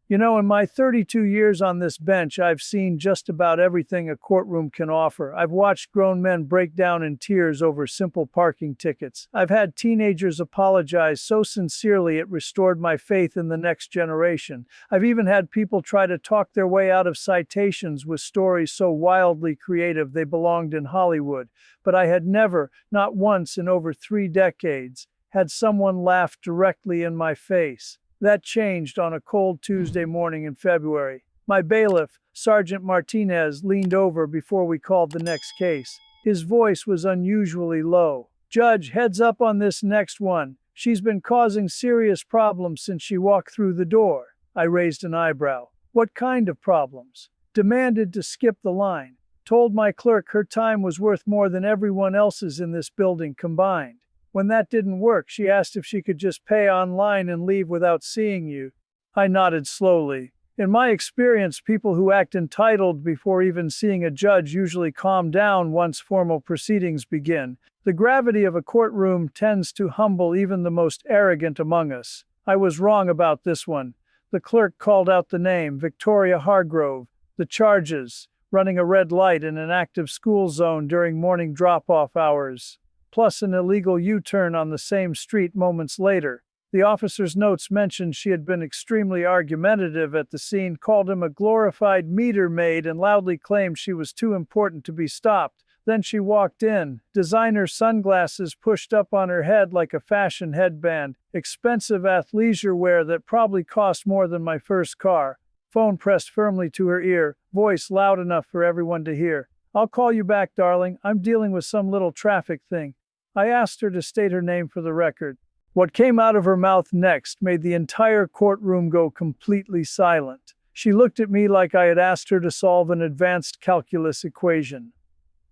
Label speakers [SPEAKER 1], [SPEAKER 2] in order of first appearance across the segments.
[SPEAKER 1] You know, in my 32 years on this bench, I've seen just about everything a courtroom can offer. I've watched grown men break down in tears over simple parking tickets. I've had teenagers apologize so sincerely it restored my faith in the next generation. I've even had people try to talk their way out of citations with stories so wildly creative they belonged in Hollywood. But I had never, not once in over 3 decades, had someone laugh directly in my face. That changed on a cold Tuesday morning in February. My bailiff, Sergeant Martinez, leaned over before we called the next case. His voice was unusually low. "Judge, heads up on this next one. She's been causing serious problems since she walked through the door." I raised an eyebrow. "What kind of problems?" "Demanded to skip the line. Told my clerk her time was worth more than everyone else's in this building combined. When that didn't work, she asked if she could just pay online and leave without seeing you." I nodded slowly. In my experience, people who act entitled before even seeing a judge usually calm down once formal proceedings begin. The gravity of a courtroom tends to humble even the most arrogant among us. I was wrong about this one. The clerk called out the name, Victoria Hargrove. The charges, running a red light in an active school zone during morning drop-off hours, plus an illegal U-turn on the same street moments later. The officer's notes mentioned she had been extremely argumentative at the scene, called him a glorified meter maid, and loudly claimed she was too important to be stopped. Then she walked in, designer sunglasses pushed up on her head like a fashion headband, expensive athleisure wear that probably cost more than my first car, phone pressed firmly to her ear, voice loud enough for everyone to hear. "I'll call you back, darling. I'm dealing with some little traffic thing." I asked her to state her name for the record. What came out of her mouth next made the entire courtroom go completely silent. She looked at me like I had asked her to solve an advanced calculus equation.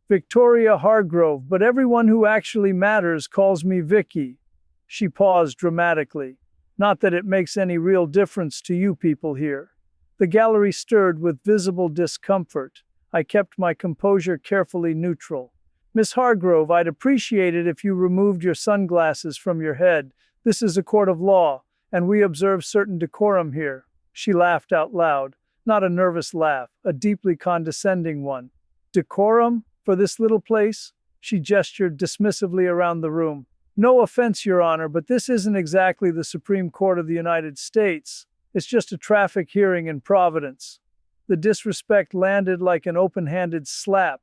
[SPEAKER 1] "Victoria Hargrove, but everyone who actually matters calls me Vicky." She paused dramatically. "Not that it makes any real difference to you people here." The gallery stirred with visible discomfort. I kept my composure carefully neutral. "Miss Hargrove, I'd appreciate it if you removed your sunglasses from your head. This is a court of law, and we observe certain decorum here." She laughed out loud, not a nervous laugh, a deeply condescending one. "Decorum? For this little place?" She gestured dismissively around the room. "No offense, Your Honor, but this isn't exactly the Supreme Court of the United States. It's just a traffic hearing in Providence." The disrespect landed like an open-handed slap.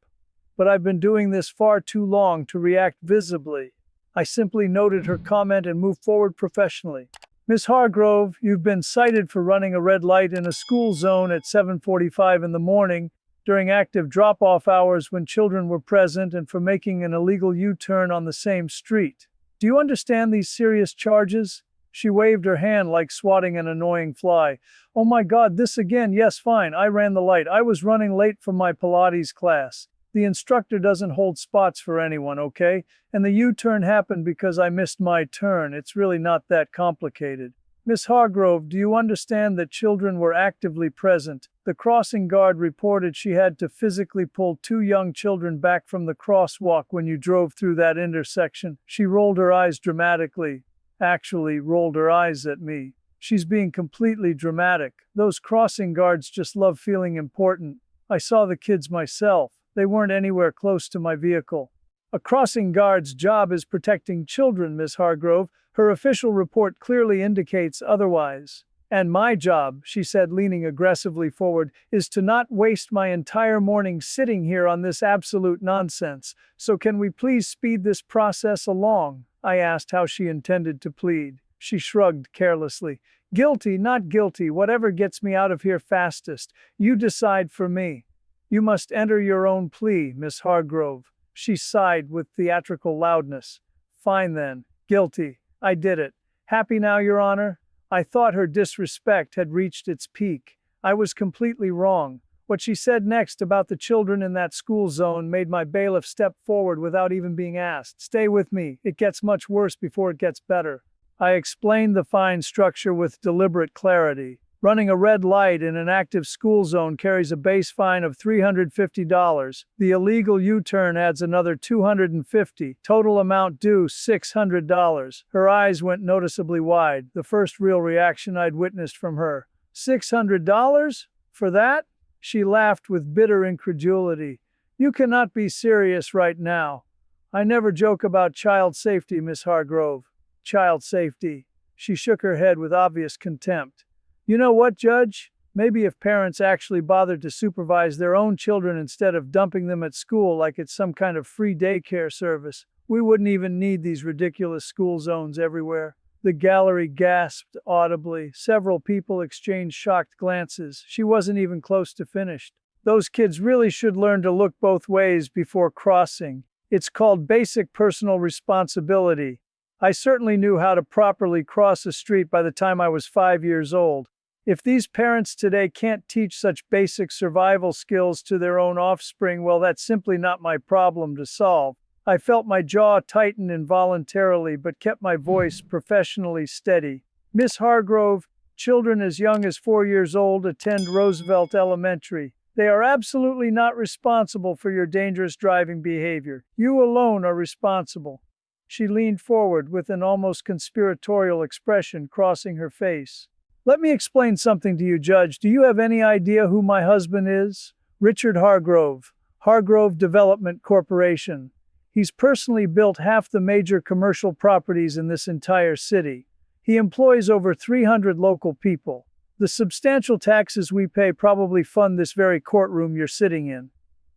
[SPEAKER 1] But I've been doing this far too long to react visibly. I simply noted her comment and moved forward professionally. "Miss Hargrove, you've been cited for running a red light in a school zone at 7:45 in the morning during active drop-off hours when children were present, and for making an illegal U-turn on the same street. Do you understand these serious charges?" She waved her hand like swatting an annoying fly. "Oh my God, this again. Yes, fine. I ran the light. I was running late from my Pilates class. The instructor doesn't hold spots for anyone, okay? And the U-turn happened because I missed my turn. It's really not that complicated." "Miss Hargrove, do you understand that children were actively present? The crossing guard reported she had to physically pull 2 young children back from the crosswalk when you drove through that intersection." She rolled her eyes dramatically. Actually, rolled her eyes at me. She's being completely dramatic. Those crossing guards just love feeling important. I saw the kids myself. They weren't anywhere close to my vehicle. "A crossing guard's job is protecting children, Miss Hargrove. Her official report clearly indicates otherwise. And my job," she said, leaning aggressively forward, "is to not waste my entire morning sitting here on this absolute nonsense. So can we please speed this process along?" I asked how she intended to plead. She shrugged carelessly. "Guilty, not guilty, whatever gets me out of here fastest. You decide for me." "You must enter your own plea, Miss Hargrove." She sighed with theatrical loudness. "Fine then. Guilty. I did it. Happy now, Your Honor?" I thought her disrespect had reached its peak. I was completely wrong. What she said next about the children in that school zone made my bailiff step forward without even being asked. "Stay with me. It gets much worse before it gets better." I explained the fine structure with deliberate clarity. Running a red light in an active school zone carries a base fine of $350. The illegal U-turn adds another $250. Total amount due $600. Her eyes went noticeably wide, the first real reaction I'd witnessed from her. $600? For that? She laughed with bitter incredulity. You cannot be serious right now. I never joke about child safety, Miss Hargrove. Child safety. She shook her head with obvious contempt. You know what, Judge? Maybe if parents actually bothered to supervise their own children instead of dumping them at school like it's some kind of free daycare service, we wouldn't even need these ridiculous school zones everywhere. The gallery gasped audibly. Several people exchanged shocked glances. She wasn't even close to finished. Those kids really should learn to look both ways before crossing. It's called basic personal responsibility. I certainly knew how to properly cross a street by the time I was 5 years old. If these parents today can't teach such basic survival skills to their own offspring, well, that's simply not my problem to solve. I felt my jaw tighten involuntarily, but kept my voice professionally steady. Miss Hargrove, children as young as 4 years old attend Roosevelt Elementary. They are absolutely not responsible for your dangerous driving behavior. You alone are responsible. She leaned forward with an almost conspiratorial expression crossing her face. Let me explain something to you, Judge. Do you have any idea who my husband is? Richard Hargrove, Hargrove Development Corporation. He's personally built half the major commercial properties in this entire city. He employs over 300 local people. The substantial taxes we pay probably fund this very courtroom you're sitting in.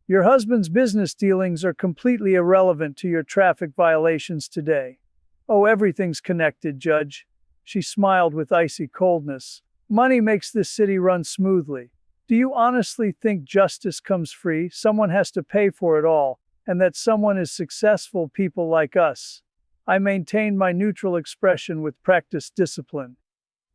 [SPEAKER 1] Your husband's business dealings are completely irrelevant to your traffic violations today. Oh, everything's connected, Judge. She smiled with icy coldness. Money makes this city run smoothly. Do you honestly think justice comes free? Someone has to pay for it all, and that someone is successful people like us. I maintained my neutral expression with practiced discipline.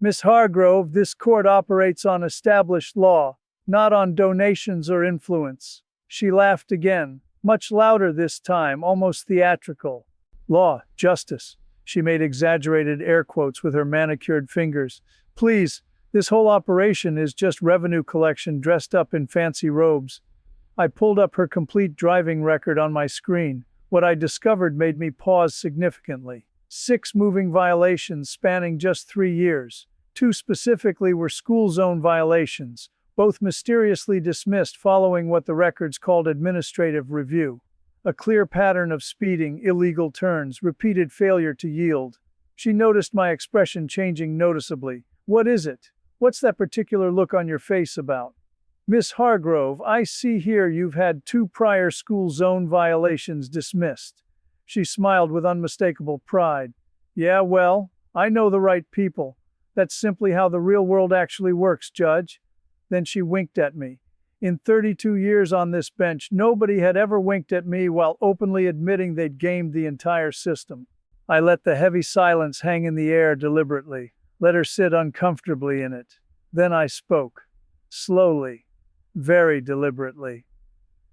[SPEAKER 1] Miss Hargrove, this court operates on established law, not on donations or influence. She laughed again, much louder this time, almost theatrical. Law, justice. She made exaggerated air quotes with her manicured fingers. Please, this whole operation is just revenue collection dressed up in fancy robes. I pulled up her complete driving record on my screen. What I discovered made me pause significantly. 6 moving violations spanning just 3 years. 2 specifically were school zone violations, both mysteriously dismissed following what the records called administrative review. A clear pattern of speeding, illegal turns, repeated failure to yield. She noticed my expression changing noticeably. What is it? What's that particular look on your face about? Miss Hargrove, I see here you've had 2 prior school zone violations dismissed. She smiled with unmistakable pride. Yeah, well, I know the right people. That's simply how the real world actually works, Judge. Then she winked at me. In 32 years on this bench, nobody had ever winked at me while openly admitting they'd gamed the entire system. I let the heavy silence hang in the air deliberately, let her sit uncomfortably in it. Then I spoke. Slowly. Very deliberately.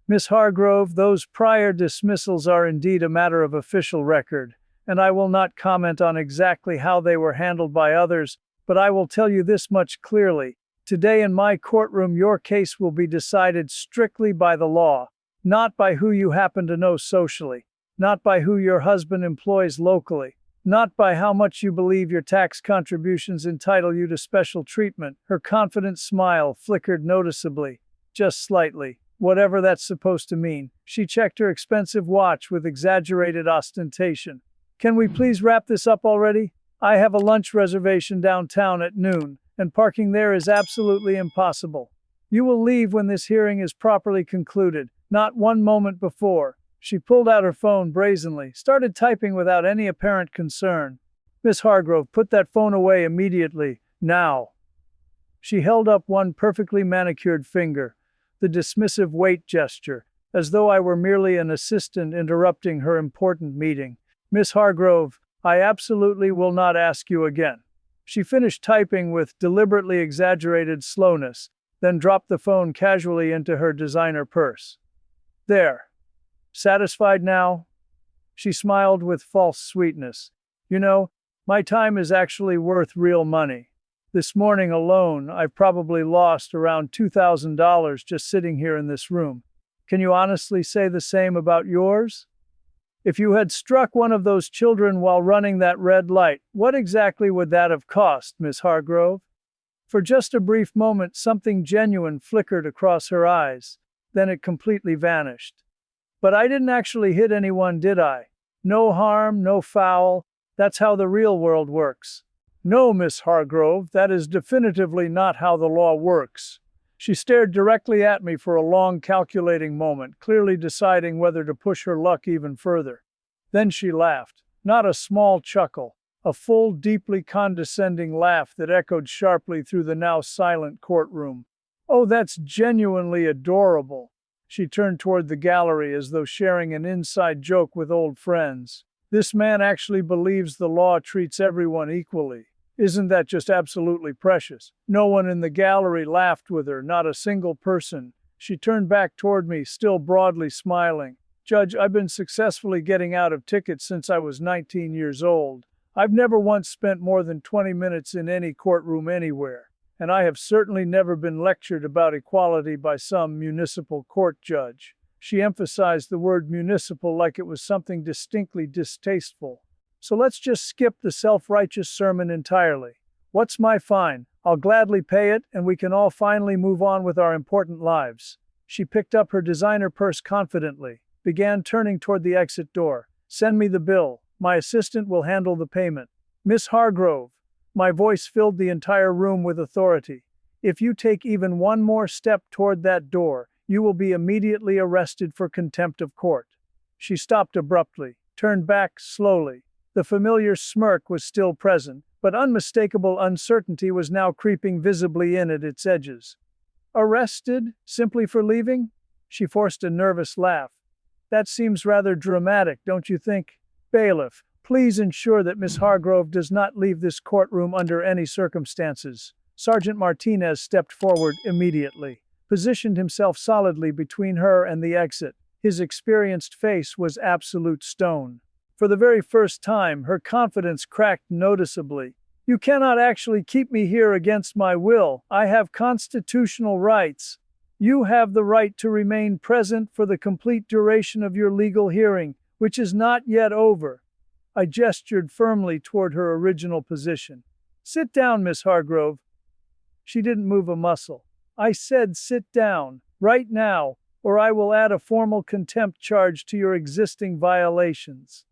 [SPEAKER 1] Miss Hargrove, those prior dismissals are indeed a matter of official record, and I will not comment on exactly how they were handled by others, but I will tell you this much clearly. Today in my courtroom, your case will be decided strictly by the law, not by who you happen to know socially, not by who your husband employs locally, not by how much you believe your tax contributions entitle you to special treatment. Her confident smile flickered noticeably, just slightly, whatever that's supposed to mean. She checked her expensive watch with exaggerated ostentation. Can we please wrap this up already? I have a lunch reservation downtown at noon, and parking there is absolutely impossible. You will leave when this hearing is properly concluded, not 1 moment before. She pulled out her phone brazenly, started typing without any apparent concern. Miss Hargrove, put that phone away immediately, now. She held up one perfectly manicured finger, the dismissive wait gesture, as though I were merely an assistant interrupting her important meeting. Miss Hargrove, I absolutely will not ask you again. She finished typing with deliberately exaggerated slowness, then dropped the phone casually into her designer purse. There. Satisfied now? She smiled with false sweetness. You know, my time is actually worth real money. This morning alone, I've probably lost around $2,000 just sitting here in this room. Can you honestly say the same about yours? If you had struck one of those children while running that red light, what exactly would that have cost, Miss Hargrove? For just a brief moment, something genuine flickered across her eyes. Then it completely vanished. But I didn't actually hit anyone, did I? No harm, no foul. That's how the real world works. No, Miss Hargrove, that is definitively not how the law works. She stared directly at me for a long, calculating moment, clearly deciding whether to push her luck even further. Then she laughed. Not a small chuckle. A full, deeply condescending laugh that echoed sharply through the now silent courtroom. Oh, that's genuinely adorable. She turned toward the gallery as though sharing an inside joke with old friends. This man actually believes the law treats everyone equally. Isn't that just absolutely precious? No one in the gallery laughed with her, not a single person. She turned back toward me, still broadly smiling. Judge, I've been successfully getting out of tickets since I was 19 years old. I've never once spent more than 20 minutes in any courtroom anywhere, and I have certainly never been lectured about equality by some municipal court judge. She emphasized the word municipal like it was something distinctly distasteful. So let's just skip the self-righteous sermon entirely. What's my fine? I'll gladly pay it, and we can all finally move on with our important lives. She picked up her designer purse confidently, began turning toward the exit door. Send me the bill. My assistant will handle the payment. Miss Hargrove. My voice filled the entire room with authority. If you take even one more step toward that door, you will be immediately arrested for contempt of court. She stopped abruptly, turned back slowly. The familiar smirk was still present, but unmistakable uncertainty was now creeping visibly in at its edges. Arrested? Simply for leaving? She forced a nervous laugh. That seems rather dramatic, don't you think? Bailiff, please ensure that Miss Hargrove does not leave this courtroom under any circumstances. Sergeant Martinez stepped forward immediately, positioned himself solidly between her and the exit. His experienced face was absolute stone. For the very first time, her confidence cracked noticeably. You cannot actually keep me here against my will. I have constitutional rights. You have the right to remain present for the complete duration of your legal hearing, which is not yet over. I gestured firmly toward her original position. Sit down, Miss Hargrove. She didn't move a muscle. I said sit down, right now, or I will add a formal contempt charge to your existing violations.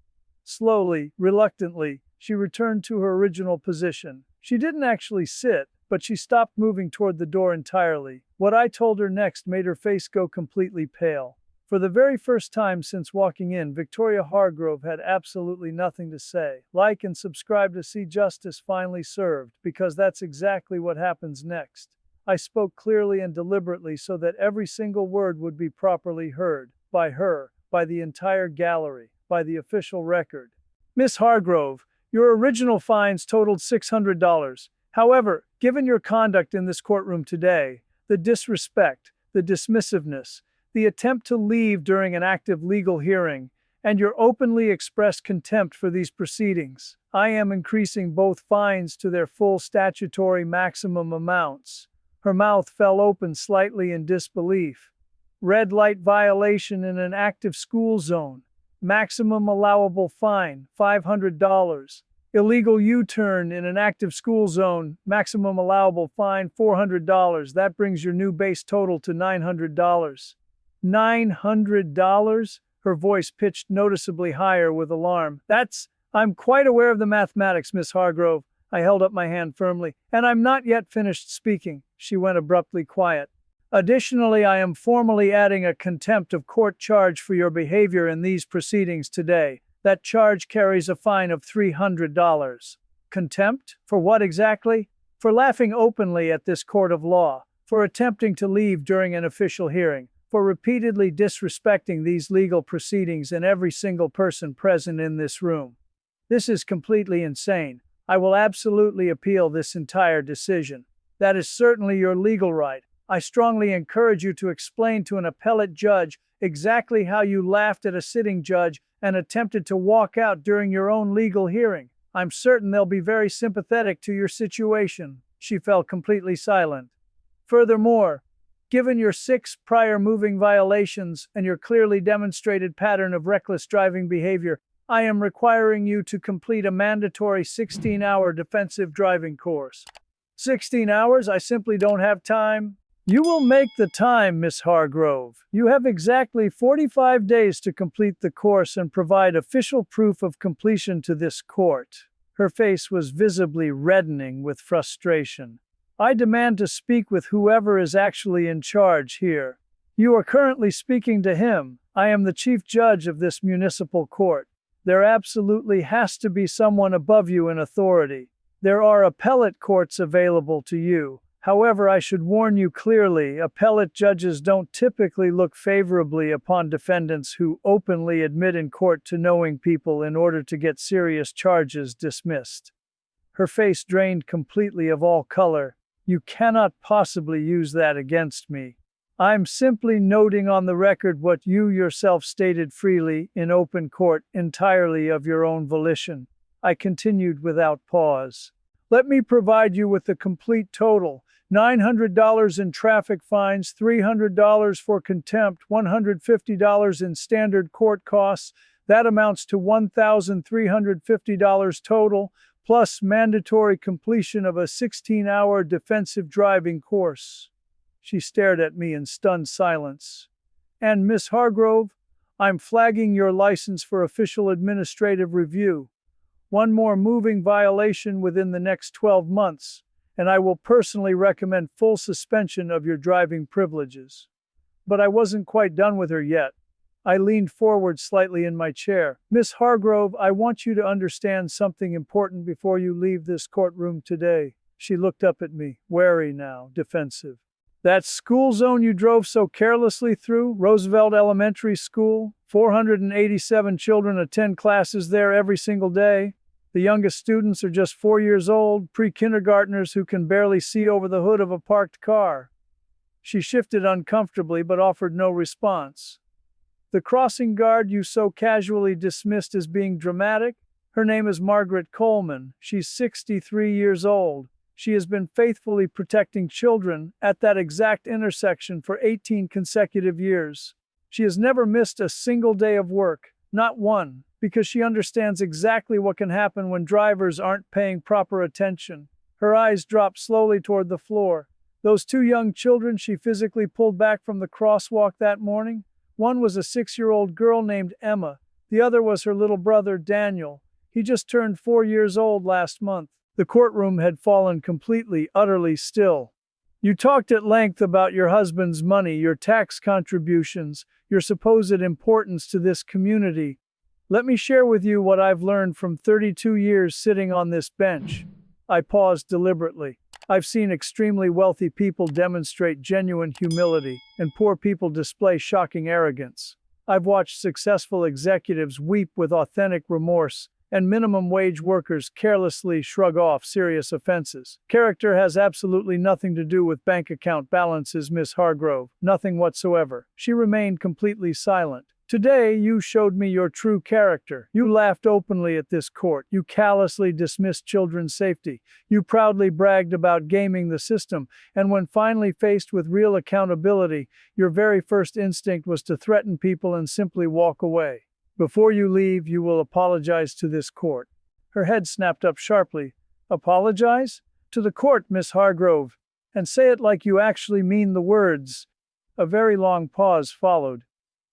[SPEAKER 1] Slowly, reluctantly, she returned to her original position. She didn't actually sit, but she stopped moving toward the door entirely. What I told her next made her face go completely pale. For the very first time since walking in, Victoria Hargrove had absolutely nothing to say. Like and subscribe to see justice finally served, because that's exactly what happens next. I spoke clearly and deliberately so that every single word would be properly heard. By her, by the entire gallery, by the official record. Miss Hargrove, your original fines totaled $600. However, given your conduct in this courtroom today, the disrespect, the dismissiveness, the attempt to leave during an active legal hearing, and your openly expressed contempt for these proceedings, I am increasing both fines to their full statutory maximum amounts. Her mouth fell open slightly in disbelief. Red light violation in an active school zone. Maximum allowable fine, $500. Illegal U-turn in an active school zone. Maximum allowable fine, $400. That brings your new base total to $900. $900? Her voice pitched noticeably higher with alarm. I'm quite aware of the mathematics, Miss Hargrove. I held up my hand firmly. And I'm not yet finished speaking. She went abruptly quiet. Additionally, I am formally adding a contempt of court charge for your behavior in these proceedings today. That charge carries a fine of $300. Contempt? For what exactly? For laughing openly at this court of law, for attempting to leave during an official hearing, for repeatedly disrespecting these legal proceedings and every single person present in this room. This is completely insane. I will absolutely appeal this entire decision. That is certainly your legal right. I strongly encourage you to explain to an appellate judge exactly how you laughed at a sitting judge and attempted to walk out during your own legal hearing. I'm certain they'll be very sympathetic to your situation. She fell completely silent. Furthermore, given your 6 prior moving violations and your clearly demonstrated pattern of reckless driving behavior, I am requiring you to complete a mandatory 16-hour defensive driving course. 16 hours? I simply don't have time. You will make the time, Miss Hargrove. You have exactly 45 days to complete the course and provide official proof of completion to this court. Her face was visibly reddening with frustration. I demand to speak with whoever is actually in charge here. You are currently speaking to him. I am the chief judge of this municipal court. There absolutely has to be someone above you in authority. There are appellate courts available to you. However, I should warn you clearly, appellate judges don't typically look favorably upon defendants who openly admit in court to knowing people in order to get serious charges dismissed. Her face drained completely of all color. You cannot possibly use that against me. I'm simply noting on the record what you yourself stated freely, in open court, entirely of your own volition. I continued without pause. Let me provide you with the complete total. $900 in traffic fines, $300 for contempt, $150 in standard court costs. That amounts to $1,350 total, plus mandatory completion of a 16-hour defensive driving course. She stared at me in stunned silence. And Miss Hargrove, I'm flagging your license for official administrative review. One more moving violation within the next 12 months, and I will personally recommend full suspension of your driving privileges. But I wasn't quite done with her yet. I leaned forward slightly in my chair. Miss Hargrove, I want you to understand something important before you leave this courtroom today. She looked up at me, wary now, defensive. That school zone you drove so carelessly through, Roosevelt Elementary School, 487 children attend classes there every single day. The youngest students are just 4 years old, pre-kindergartners who can barely see over the hood of a parked car. She shifted uncomfortably but offered no response. The crossing guard you so casually dismissed as being dramatic? Her name is Margaret Coleman. She's 63 years old. She has been faithfully protecting children at that exact intersection for 18 consecutive years. She has never missed a single day of work, not one, because she understands exactly what can happen when drivers aren't paying proper attention. Her eyes dropped slowly toward the floor. Those 2 young children she physically pulled back from the crosswalk that morning, one was a 6-year-old girl named Emma. The other was her little brother, Daniel. He just turned 4 years old last month. The courtroom had fallen completely, utterly still. You talked at length about your husband's money, your tax contributions, your supposed importance to this community. Let me share with you what I've learned from 32 years sitting on this bench. I paused deliberately. I've seen extremely wealthy people demonstrate genuine humility, and poor people display shocking arrogance. I've watched successful executives weep with authentic remorse, and minimum wage workers carelessly shrug off serious offenses. Character has absolutely nothing to do with bank account balances, Miss Hargrove. Nothing whatsoever. She remained completely silent. Today, you showed me your true character. You laughed openly at this court. You callously dismissed children's safety. You proudly bragged about gaming the system. And when finally faced with real accountability, your very first instinct was to threaten people and simply walk away. Before you leave, you will apologize to this court. Her head snapped up sharply. Apologize? To the court, Miss Hargrove. And say it like you actually mean the words. A very long pause followed.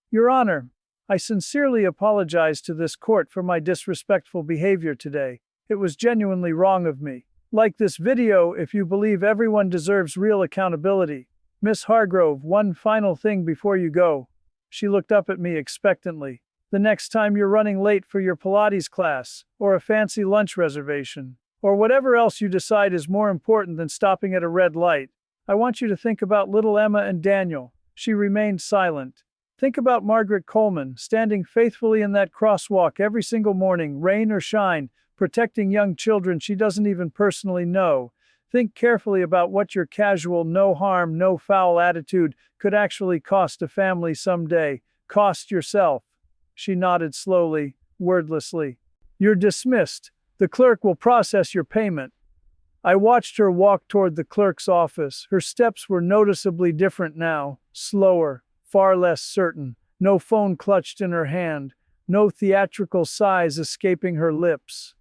[SPEAKER 1] Your Honor, I sincerely apologize to this court for my disrespectful behavior today. It was genuinely wrong of me. Like this video if you believe everyone deserves real accountability. Miss Hargrove, one final thing before you go. She looked up at me expectantly. The next time you're running late for your Pilates class, or a fancy lunch reservation, or whatever else you decide is more important than stopping at a red light, I want you to think about little Emma and Daniel. She remained silent. Think about Margaret Coleman, standing faithfully in that crosswalk every single morning, rain or shine, protecting young children she doesn't even personally know. Think carefully about what your casual, no-harm, no-foul attitude could actually cost a family someday. Cost yourself. She nodded slowly, wordlessly. You're dismissed. The clerk will process your payment. I watched her walk toward the clerk's office. Her steps were noticeably different now, slower, far less certain, no phone clutched in her hand, no theatrical sighs escaping her lips.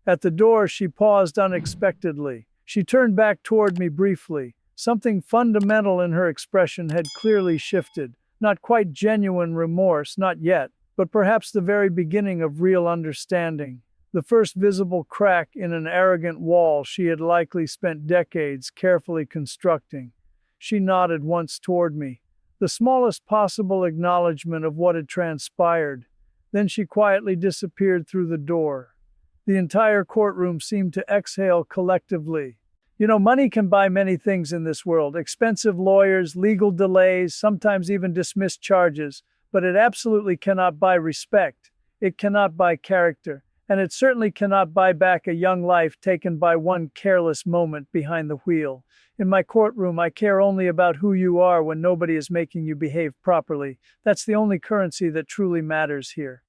[SPEAKER 1] At the door, she paused unexpectedly. She turned back toward me briefly. Something fundamental in her expression had clearly shifted. Not quite genuine remorse, not yet, but perhaps the very beginning of real understanding. The first visible crack in an arrogant wall she had likely spent decades carefully constructing. She nodded once toward me, the smallest possible acknowledgement of what had transpired. Then she quietly disappeared through the door. The entire courtroom seemed to exhale collectively. Money can buy many things in this world: expensive lawyers, legal delays, sometimes even dismissed charges, but it absolutely cannot buy respect. It cannot buy character, and it certainly cannot buy back a young life taken by one careless moment behind the wheel. In my courtroom, I care only about who you are when nobody is making you behave properly. That's the only currency that truly matters here.